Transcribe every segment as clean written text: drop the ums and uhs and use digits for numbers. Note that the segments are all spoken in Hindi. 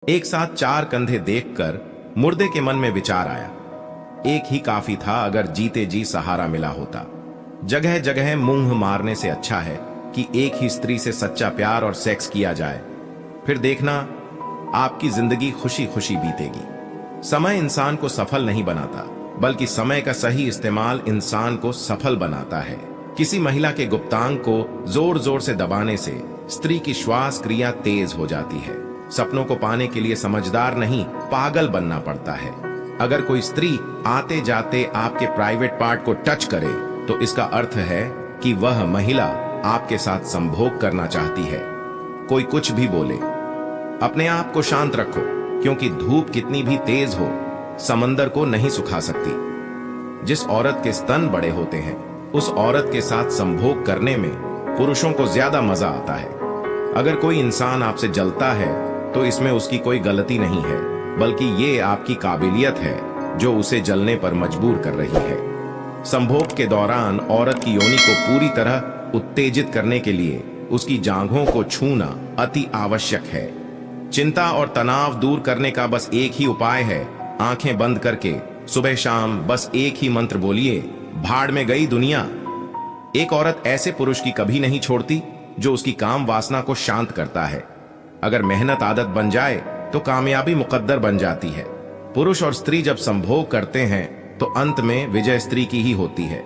एक साथ चार कंधे देखकर मुर्दे के मन में विचार आया, एक ही काफी था अगर जीते जी सहारा मिला होता। जगह जगह मुंह मारने से अच्छा है कि एक ही स्त्री से सच्चा प्यार और सेक्स किया जाए, फिर देखना आपकी जिंदगी खुशी खुशी बीतेगी। समय इंसान को सफल नहीं बनाता, बल्कि समय का सही इस्तेमाल इंसान को सफल बनाता है। किसी महिला के गुप्तांग को जोर जोर से दबाने से स्त्री की श्वास क्रिया तेज हो जाती है। सपनों को पाने के लिए समझदार नहीं, पागल बनना पड़ता है। अगर कोई स्त्री आते जाते आपके प्राइवेट पार्ट को टच करे तो इसका अर्थ है कि वह महिला आपके साथ संभोग करना चाहती है। कोई कुछ भी बोले, अपने आप को शांत रखो, क्योंकि धूप कितनी भी तेज हो समंदर को नहीं सुखा सकती। जिस औरत के स्तन बड़े होते हैं उस औरत के साथ संभोग करने में पुरुषों को ज्यादा मजा आता है। अगर कोई इंसान आपसे जलता है तो इसमें उसकी कोई गलती नहीं है, बल्कि ये आपकी काबिलियत है जो उसे जलने पर मजबूर कर रही है। संभोग के दौरान औरत की योनि को पूरी तरह उत्तेजित करने के लिए उसकी जांघों को छूना अति आवश्यक है। चिंता और तनाव दूर करने का बस एक ही उपाय है, आंखें बंद करके सुबह शाम बस एक ही मंत्र बोलिए, भाड़ में गई दुनिया। एक औरत ऐसे पुरुष की कभी नहीं छोड़ती जो उसकी काम वासना को शांत करता है। अगर मेहनत आदत बन जाए तो कामयाबी मुकद्दर बन जाती है। पुरुष और स्त्री जब संभोग करते हैं तो अंत में विजय स्त्री की ही होती है।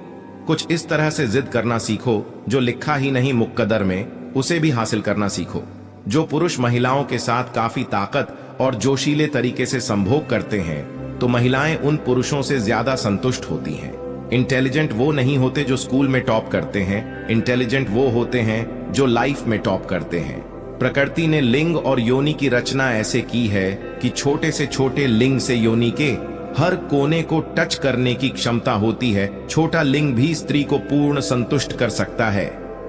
कुछ इस तरह से जिद करना सीखो जो लिखा ही नहीं मुकद्दर में, उसे भी हासिल करना सीखो। जो पुरुष महिलाओं के साथ काफी ताकत और जोशीले तरीके से संभोग करते हैं तो महिलाएं उन पुरुषों से ज्यादा संतुष्ट होती हैं। इंटेलिजेंट वो नहीं होते जो स्कूल में टॉप करते हैं, इंटेलिजेंट वो होते हैं जो लाइफ में टॉप करते हैं। प्रकृति ने लिंग और योनि की रचना ऐसे की है कि छोटे से छोटे लिंग से योनि के हर कोने को टच करने की क्षमता होती है। छोटा लिंग भी स्त्री को पूर्ण संतुष्ट कर सकता है।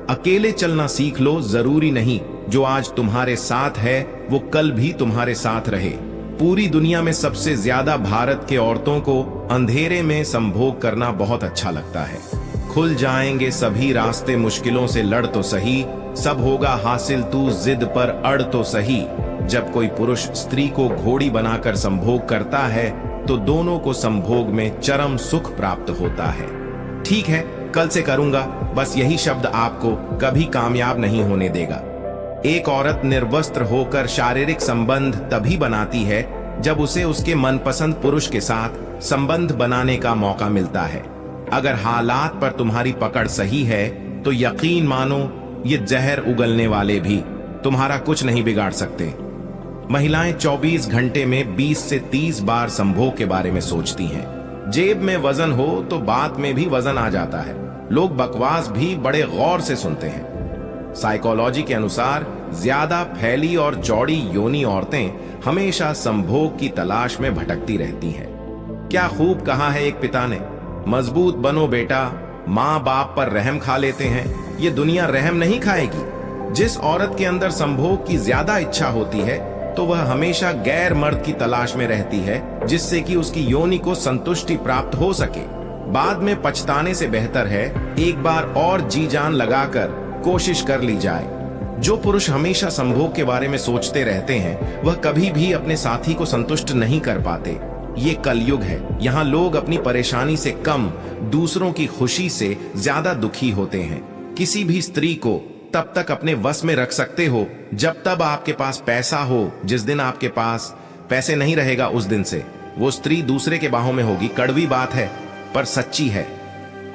अकेले चलना सीख लो, जरूरी नहीं जो आज तुम्हारे साथ है वो कल भी तुम्हारे साथ रहे। पूरी दुनिया में सबसे ज्यादा भारत के औरतों को अंधेरे में संभोग करना बहुत अच्छा लगता है। खुल जाएंगे सभी रास्ते, मुश्किलों से लड़ तो सही, सब होगा हासिल तू जिद पर अड़ तो सही। जब कोई पुरुष स्त्री को घोड़ी बनाकर संभोग करता है तो दोनों को संभोग में चरम सुख प्राप्त होता है। ठीक है, कल से करूंगा, बस यही शब्द आपको कभी कामयाब नहीं होने देगा। एक औरत निर्वस्त्र होकर शारीरिक संबंध तभी बनाती है जब उसे उसके मनपसंद पुरुष के साथ संबंध बनाने का मौका मिलता है। अगर हालात पर तुम्हारी पकड़ सही है तो यकीन मानो ये जहर उगलने वाले भी तुम्हारा कुछ नहीं बिगाड़ सकते। महिलाएं 24 घंटे में 20 से 30 बार संभोग के बारे में सोचती हैं। जेब में वजन हो तो बात में भी वजन आ जाता है। लोग बकवास भी बड़े गौर से सुनते हैं। साइकोलॉजी के अनुसार ज्यादा फैली और चौड़ी योनि औरतें हमेशा संभोग की तलाश में भटकती रहती हैं। क्या खूब कहा है एक पिता ने, मजबूत बनो बेटा, माँ बाप पर रहम खा लेते हैं, ये दुनिया रहम नहीं खाएगी। जिस औरत के अंदर संभोग की ज्यादा इच्छा होती है तो वह हमेशा गैर मर्द की तलाश में रहती है, जिससे कि उसकी योनि को संतुष्टि प्राप्त हो सके। बाद में पछताने से बेहतर है एक बार और जी जान लगाकर कोशिश कर ली जाए। जो पुरुष हमेशा संभोग के बारे में सोचते रहते हैं वह कभी भी अपने साथी को संतुष्ट नहीं कर पाते। ये कलयुग है, यहाँ लोग अपनी परेशानी से कम दूसरों की खुशी से ज्यादा दुखी होते हैं। किसी भी स्त्री को तब तक अपने वश में रख सकते हो जब तक आपके पास पैसा हो। जिस दिन आपके पास पैसे नहीं रहेगा उस दिन से वो स्त्री दूसरे के बाहों में होगी। कड़वी बात है पर सच्ची है।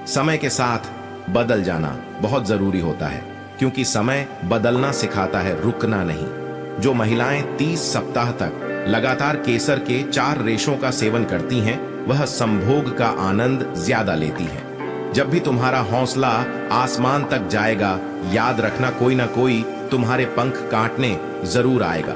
समय के साथ बदल जाना बहुत जरूरी होता है, क्योंकि समय बदलना सिखाता है, रुकना नहीं। जो महिलाएं 30 सप्ताह तक लगातार केसर के 4 रेशों का सेवन करती हैं वह संभोग का आनंद ज्यादा लेती हैं। जब भी तुम्हारा हौसला आसमान तक जाएगा, याद रखना कोई ना कोई तुम्हारे पंख काटने जरूर आएगा।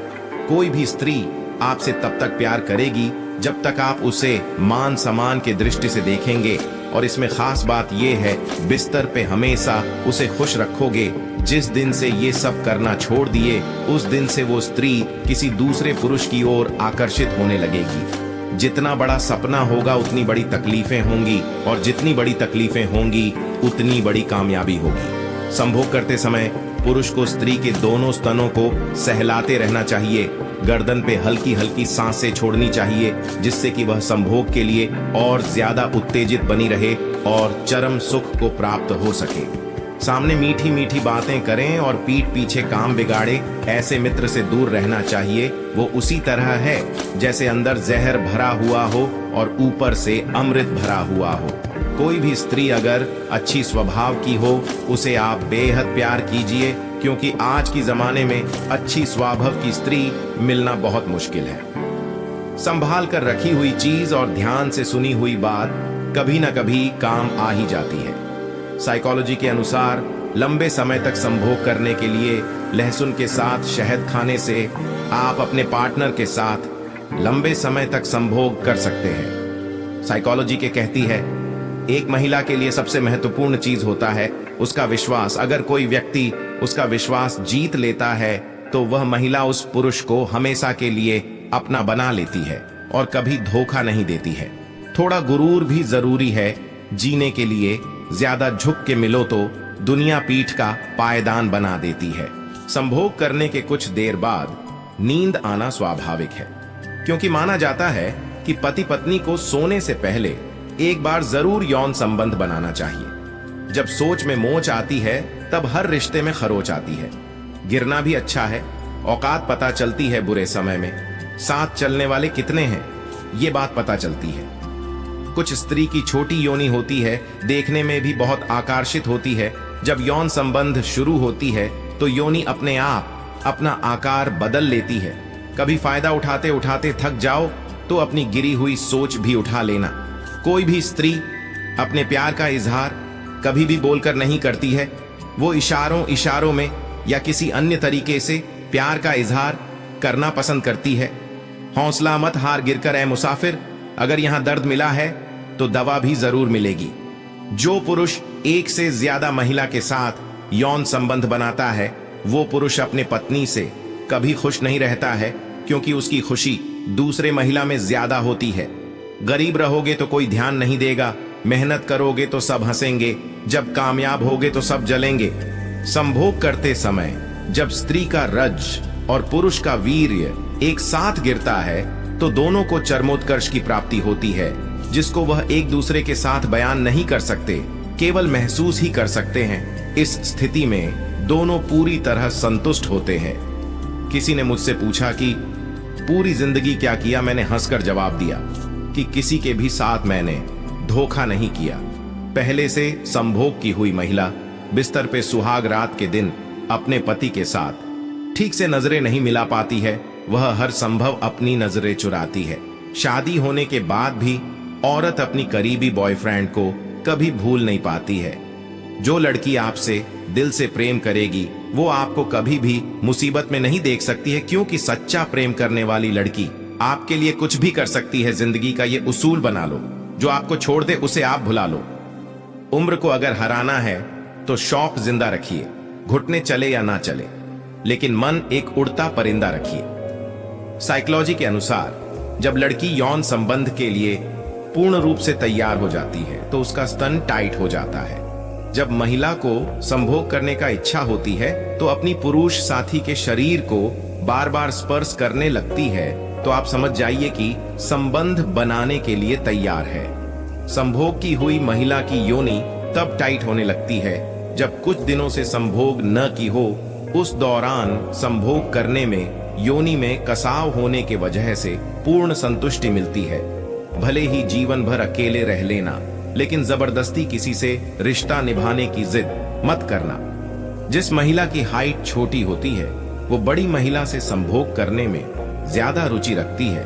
कोई भी स्त्री आपसे तब तक प्यार करेगी जब तक आप उसे मान सम्मान के दृष्टि से देखेंगे। और इसमें खास बात यह है, बिस्तर पे हमेशा उसे खुश रखोगे। जिस दिन से ये सब करना छोड़ दिए उस दिन से वो स्त्री किसी दूसरे पुरुष की ओर आकर्षित होने लगेगी। जितना बड़ा सपना होगा उतनी बड़ी तकलीफें होंगी, और जितनी बड़ी तकलीफें होंगी उतनी बड़ी कामयाबी होगी। संभोग करते समय पुरुष को स्त्री के दोनों स्तनों को सहलाते रहना चाहिए। गर्दन पे हल्की हल्की सांसें छोड़नी चाहिए, जिससे कि वह संभोग के लिए और ज्यादा उत्तेजित बनी रहे और चरम सुख को प्राप्त हो सके। सामने मीठी मीठी बातें करें और पीठ पीछे काम बिगाड़े ऐसे मित्र से दूर रहना चाहिए। वो उसी तरह है जैसे अंदर जहर भरा हुआ हो और ऊपर से अमृत भरा हुआ हो। कोई भी स्त्री अगर अच्छी स्वभाव की हो, उसे आप बेहद प्यार कीजिए, क्योंकि आज की जमाने में अच्छी स्वभाव की स्त्री मिलना बहुत मुश्किल है। संभाल कर रखी हुई चीज और ध्यान से सुनी हुई बात कभी ना कभी काम आ ही जाती है। साइकोलॉजी के अनुसार लंबे समय तक संभोग करने के लिए लहसुन के साथ शहद खाने से आप अपने पार्टनर के साथ लंबे समय तक संभोग कर सकते हैं। साइकोलॉजी के कहती है, एक महिला के लिए सबसे महत्वपूर्ण चीज होता है उसका विश्वास। अगर कोई व्यक्ति उसका विश्वास जीत लेता है तो वह महिला उस पुरुष को हमेशा के लिए अपना बना लेती है और कभी धोखा नहीं देती है। थोड़ा गुरूर भी जरूरी है जीने के लिए। ज्यादा झुक के मिलो तो दुनिया पीठ का पायदान बना देती है। संभोग करने के कुछ देर बाद नींद आना स्वाभाविक है, क्योंकि माना जाता है कि पति पत्नी को सोने से पहले एक बार जरूर यौन संबंध बनाना चाहिए। जब सोच में मोच आती है तब हर रिश्ते में खरोच आती है। गिरना भी अच्छा है, औकात पता चलती है बुरे समय में। साथ चलने वाले कितने हैं ये बात पता चलती है। कुछ स्त्री की छोटी योनि होती है, देखने में भी बहुत आकर्षित होती है। जब यौन संबंध शुरू होती है तो योनि अपने आप अपना आकार बदल लेती है। कभी फायदा उठाते उठाते थक जाओ तो अपनी गिरी हुई सोच भी उठा लेना। कोई भी स्त्री अपने प्यार का इजहार कभी भी बोलकर नहीं करती है, वो इशारों में या किसी अन्य तरीके से प्यार का इजहार करना पसंद करती है। हौसला मत हार गिरकर ऐ मुसाफिर, अगर यहां दर्द मिला है तो दवा भी जरूर मिलेगी। जो पुरुष एक से ज्यादा महिला के साथ यौन संबंध बनाता है वो पुरुष अपने पत्नी से कभी खुश नहीं रहता है, क्योंकि उसकी खुशी दूसरे महिला में ज्यादा होती है। गरीब रहोगे तो कोई ध्यान नहीं देगा, मेहनत करोगे तो सब हंसेंगे, जब कामयाब होगे तो सब जलेंगे। संभोग करते समय जब स्त्री का रज और पुरुष का वीर्य एक साथ गिरता है तो दोनों को चरमोत्कर्ष की प्राप्ति होती है, जिसको वह एक दूसरे के साथ बयान नहीं कर सकते, केवल महसूस ही कर सकते हैं। इस स्थिति में दोनों पूरी तरह संतुष्ट होते हैं। किसी ने मुझसे पूछा कि पूरी जिंदगी क्या किया। मैंने हंसकर जवाब दिया कि किसी के भी साथ मैंने धोखा नहीं किया। पहले से संभोग की हुई महिला बिस्तर पे सुहाग रात के दिन अपने पति के साथ ठीक से नजरें नहीं मिला पाती है, वह हर संभव अपनी नजरें चुराती है। शादी होने के बाद भी औरत अपनी करीबी बॉयफ्रेंड को कभी भूल नहीं पाती है। जो लड़की आपसे दिल से प्रेम करेगी वो आपको कभी भी मुसीबत में नहीं देख सकती है, क्योंकि सच्चा प्रेम करने वाली लड़की आपके लिए कुछ भी कर सकती है। जिंदगी का ये उसूल बना लो, जो आपको छोड़ दे उसे आप भुला लो। उम्र को अगर हराना है तो शौक जिंदा रखिए, घुटने चले या ना चले, लेकिन मन एक उड़ता परिंदा रखिए। साइकोलॉजी के अनुसार जब लड़की यौन संबंध के लिए पूर्ण रूप से तैयार हो जाती है तो उसका स्तन टाइट हो जाता है। जब महिला को संभोग करने का इच्छा होती है तो अपनी पुरुष साथी के शरीर को बार बार स्पर्श करने लगती है, तो आप समझ जाइए कि संबंध बनाने के लिए तैयार है। संभोग की हुई महिला की योनि तब टाइट होने लगती है जब कुछ दिनों से संभोग न की हो। उस दौरान संभोग करने में योनि में कसाव होने के वजह से पूर्ण संतुष्टि मिलती है। भले ही जीवन भर अकेले रह लेना, लेकिन जबरदस्ती किसी से रिश्ता निभाने की जिद मत करना। जिस महिला की हाइट छोटी होती है वो बड़ी महिला से संभोग करने में ज्यादा रुचि रखती है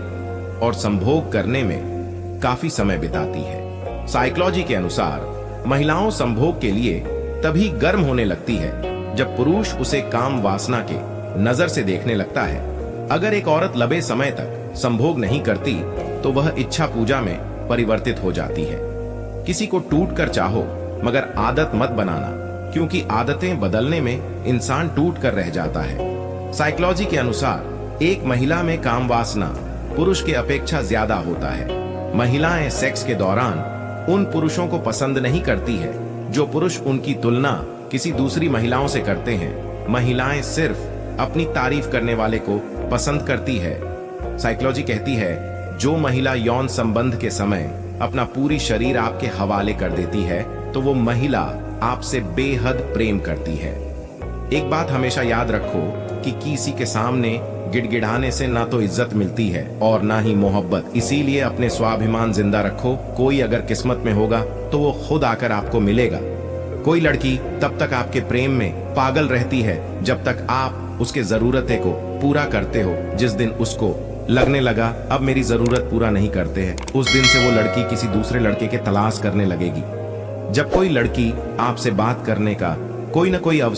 और संभोग करने में काफी समय बिताती है। साइकोलॉजी के अनुसार महिलाओं संभोग के लिए तभी गर्म होने लगती है जब पुरुष उसे काम वासना के नजर से देखने लगता है। अगर एक औरत लंबे समय तक संभोग नहीं करती तो वह इच्छा पूजा में परिवर्तित हो जाती है। किसी को टूट कर चाहो, मगर आदत मत बनाना, क्योंकि आदतें बदलने में इंसान टूट कर रह जाता है। साइकोलॉजी के अनुसार एक महिला में काम वासना पुरुष के अपेक्षा ज्यादा होता है। महिलाएं सेक्स के दौरान उन पुरुषों को पसंद नहीं करती है जो पुरुष उनकी तुलना किसी दूसरी महिलाओं से करते हैं। महिलाएं सिर्फ अपनी तारीफ करने वाले को पसंद करती है। साइकोलॉजी कहती है जो महिला यौन संबंध के समय अपना पूरी शरीर आपके हवाले कर देती है तो वो महिला आपसे बेहद प्रेम करती है। एक बात हमेशा याद रखो कि किसी के सामने गिड़गिड़ाने से ना तो इज्जत मिलती है और ना ही मोहब्बत। इसीलिए अपने स्वाभिमान जिंदा रखो। कोई अगर किस्मत में होगा तो वो खुद आकर आपको मिलेगा। कोई लड़की तब तक आपके प्रेम में पागल रहती है जब तक आप उसके जरूरतें को पूरा करते हो। जिस दिन उसको लगने लगा अब मेरी जरूरत पूरा नहीं करते हैं, उस दिन से वो लड़की किसी दूसरे लड़के के तलाश करने लगेगी। जब कोई लड़की आपसे बात करने का कोई ना कोई अवसर